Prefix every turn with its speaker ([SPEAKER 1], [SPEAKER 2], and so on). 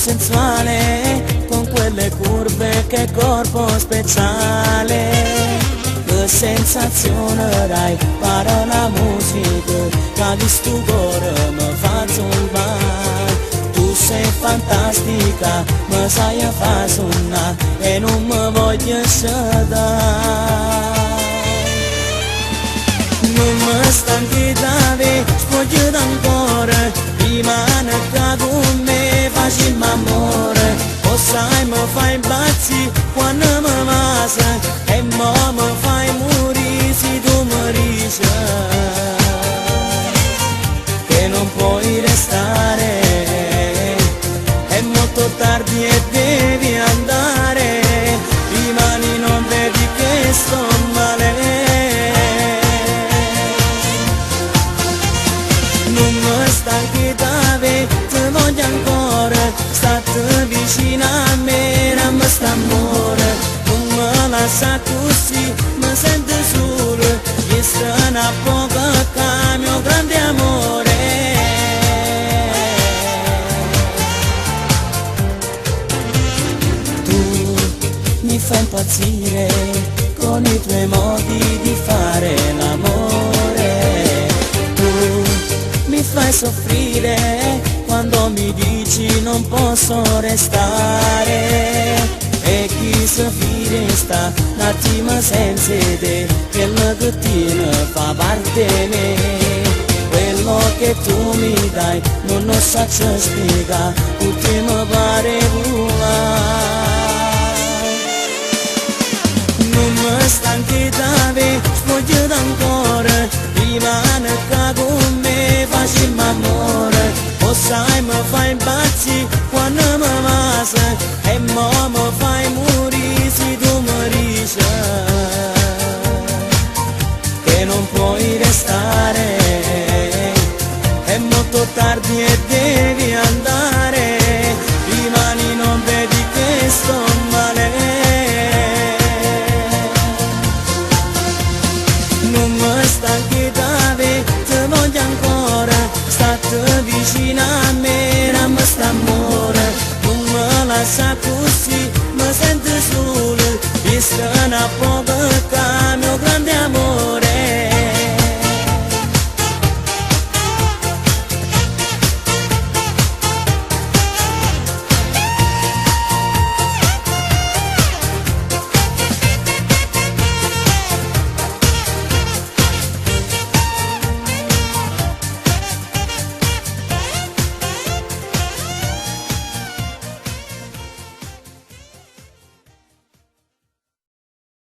[SPEAKER 1] sensuale, con quelle curve che corpo speciale. Che sensazione dai, para la musica, che di stu cuore mi fa zombare. Tu sei fantastica, mi sai far suonare e non mi voglio sedare. Non mi stanchi da te, spoglio d'ancora, rimane che con me facci l'amore. O sai mi fai impazzire quando mi passa e mo mi fai morire se tu mi dici che non puoi restare. È molto tardi e devi andare, rimani, non vedi che sto male. Non mi stanchi da te, ti voglio ancora, state vicino a me, non mi sta amore. Non mi lascia così, mi sento solo, e sta a poco che mio grande amore. Tu mi fai impazzire con i tuoi modi di fare l'amore. Tu mi fai soffrire quando mi dici non posso restare. E chi si resta un attimo senza te, quello che tiene fa parte di me. Quello che tu mi dai non lo so spiegare, ultimo pare non mi stanchi da te, spoglio d'ancora, rimane che con me facci l'amore. O sai mi fai impazzire quando mi passa e mo mi fai morire se tu mi dici che non puoi restare. È molto tardi e devi andare, rimani, non vedi che sto male. Non mi stanchi da te, ti voglio ancora, state vicino a me, non mi sta amore. Non mi lascia